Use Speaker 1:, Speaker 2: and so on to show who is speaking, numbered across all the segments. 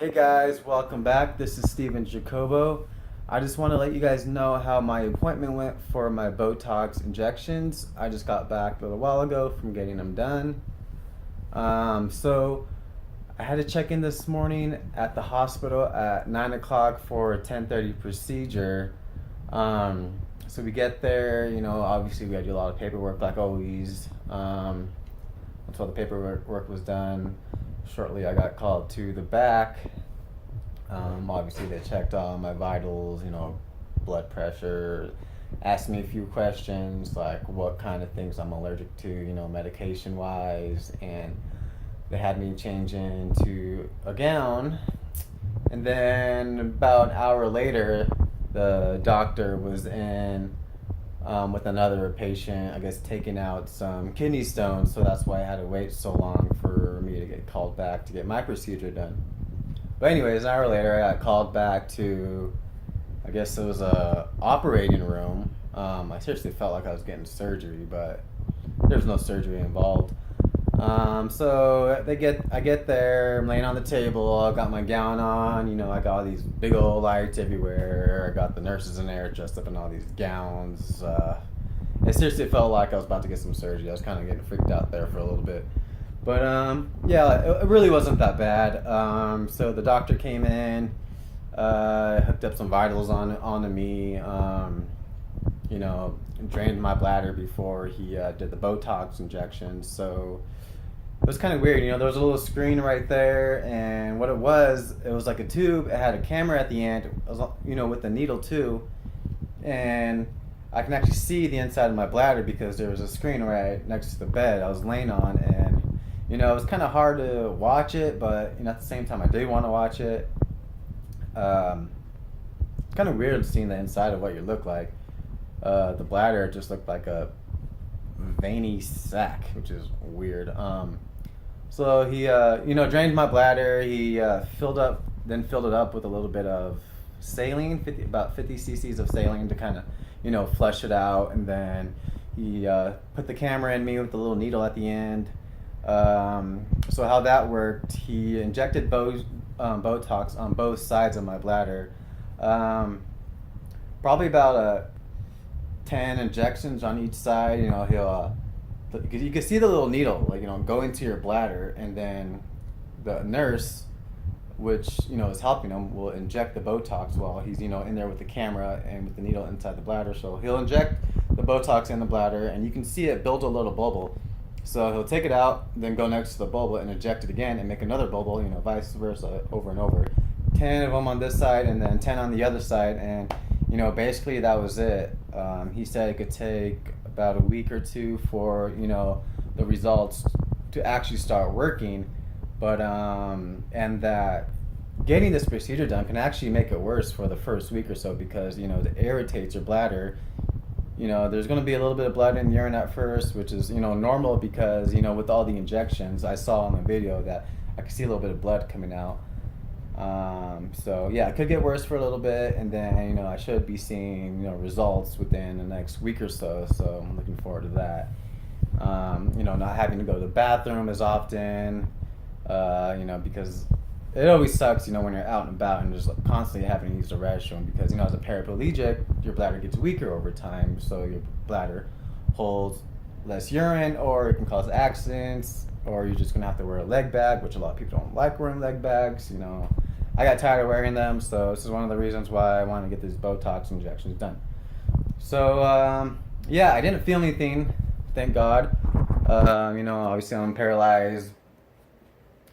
Speaker 1: Hey guys, welcome back. This is Steven Jacobo. I just want to let you guys know how my appointment went for my Botox injections. I just got back a little while ago from getting them done. So I had to check in this morning at the hospital at 9 o'clock for a 10:30 procedure. So we get there, obviously we had to do a lot of paperwork like always. Until the paperwork was done, shortly I got called to the back. Obviously they checked all my vitals, blood pressure, asked me a few questions like what kind of things I'm allergic to, medication wise, and they had me change into a gown. And then about an hour later, the doctor was in with another patient, I guess taking out some kidney stones, so that's why I had to wait so long for me to get called back to get my procedure done. But anyways, an hour later, I got called back to, I guess it was a operating room. I seriously felt like I was getting surgery, but there's no surgery involved. So I get there, I'm laying on the table, I got my gown on, I got all these big old lights everywhere, I got the nurses in there dressed up in all these gowns. It seriously felt like I was about to get some surgery. I was kind of getting freaked out there for a little bit. But yeah, it really wasn't that bad. So the doctor came in, hooked up some vitals onto me, drained my bladder before he did the Botox injections. So it was kind of weird. There was a little screen right there, and what it was like a tube. It had a camera at the end, with the needle too, and I can actually see the inside of my bladder because there was a screen right next to the bed I was laying on, and it was kind of hard to watch it, but at the same time I did want to watch it. It's kind of weird seeing the inside of what you look like. The bladder just looked like a veiny sack, which is weird. So he, drained my bladder. He filled it up with a little bit of saline, about 50 cc's of saline to kind of, flush it out. And then he put the camera in me with the little needle at the end. So how that worked, he injected Botox on both sides of my bladder. Probably about 10 injections on each side. He'll because you can see the little needle, go into your bladder, and then the nurse, which is helping him, will inject the Botox while he's in there with the camera and with the needle inside the bladder. So he'll inject the Botox in the bladder, and you can see it build a little bubble. So he'll take it out, then go next to the bubble and inject it again and make another bubble, vice versa, over and over. 10 of them on this side and then 10 on the other side, and basically that was it. He said it could take about a week or two for the results to actually start working, but and that getting this procedure done can actually make it worse for the first week or so because it irritates your bladder. There's going to be a little bit of blood in the urine at first, which is normal because with all the injections I saw on the video that I could see a little bit of blood coming out. So yeah, it could get worse for a little bit, and then I should be seeing results within the next week or so. So I'm looking forward to that. Not having to go to the bathroom as often, because it always sucks, when you're out and about and just constantly having to use the restroom because, as a paraplegic, your bladder gets weaker over time, so your bladder holds less urine, or it can cause accidents, or you're just gonna have to wear a leg bag, which a lot of people don't like wearing leg bags. I got tired of wearing them, so this is one of the reasons why I want to get these Botox injections done. So yeah, I didn't feel anything, thank God. Obviously I'm paralyzed,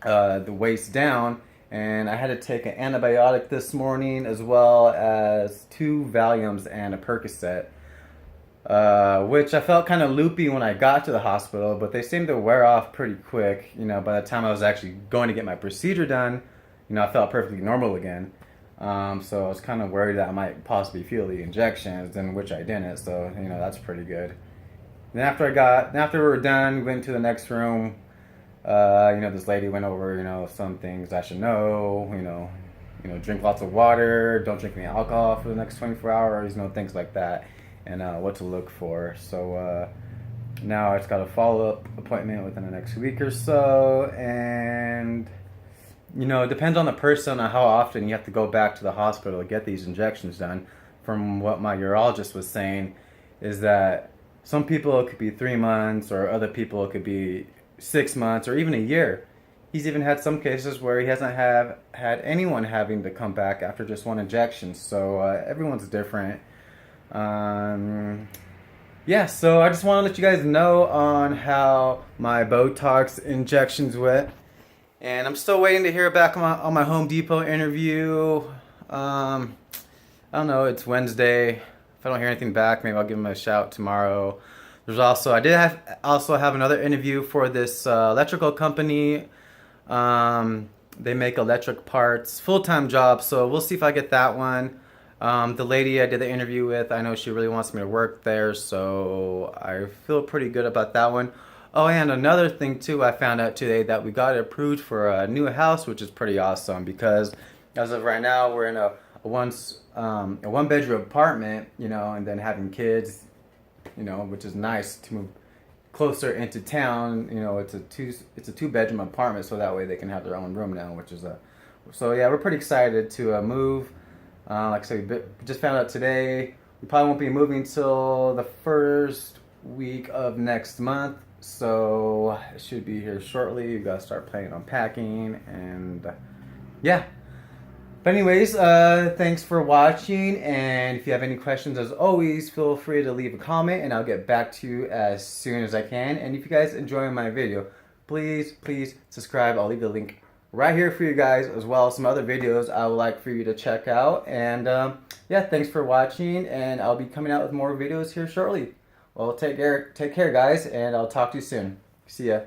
Speaker 1: the waist down, and I had to take an antibiotic this morning as well as 2 Valiums and a Percocet, which I felt kind of loopy when I got to the hospital, but they seemed to wear off pretty quick. By the time I was actually going to get my procedure done, I felt perfectly normal again. So I was kind of worried that I might possibly feel the injections, and which I didn't. So that's pretty good. Then after we were done, we went to the next room. This lady went over, some things I should know. Drink lots of water, don't drink any alcohol for the next 24 hours, things like that, and what to look for. So now I just got a follow-up appointment within the next week or so, and You know, it depends on the person on how often you have to go back to the hospital to get these injections done. From what my urologist was saying, is that some people it could be 3 months, or other people it could be 6 months, or even a year. He's even had some cases where he hasn't have had anyone having to come back after just one injection. So everyone's different. Um, yeah, so I just want to let you guys know on how my Botox injections went. And I'm still waiting to hear back on my Home Depot interview. I don't know, it's Wednesday. If I don't hear anything back, maybe I'll give him a shout tomorrow. I did also have another interview for this electrical company. They make electric parts, full-time job, so we'll see if I get that one. The lady I did the interview with, I know she really wants me to work there, so I feel pretty good about that one. Oh, and another thing too, I found out today that we got it approved for a new house, which is pretty awesome because as of right now, we're in a one bedroom apartment, and then having kids, which is nice to move closer into town. It's a two bedroom apartment, so that way they can have their own room now, which is so yeah, we're pretty excited to move. Like I said, we just found out today. We probably won't be moving till the first week of next month, so it should be here shortly. We gotta start planning on packing, and yeah. But anyways, thanks for watching, and if you have any questions, as always, feel free to leave a comment, and I'll get back to you as soon as I can. And if you guys enjoy my video, please subscribe. I'll leave the link right here for you guys, as well as some other videos I would like for you to check out. And yeah, thanks for watching, and I'll be coming out with more videos here shortly. Well, take care guys, and I'll talk to you soon. See ya.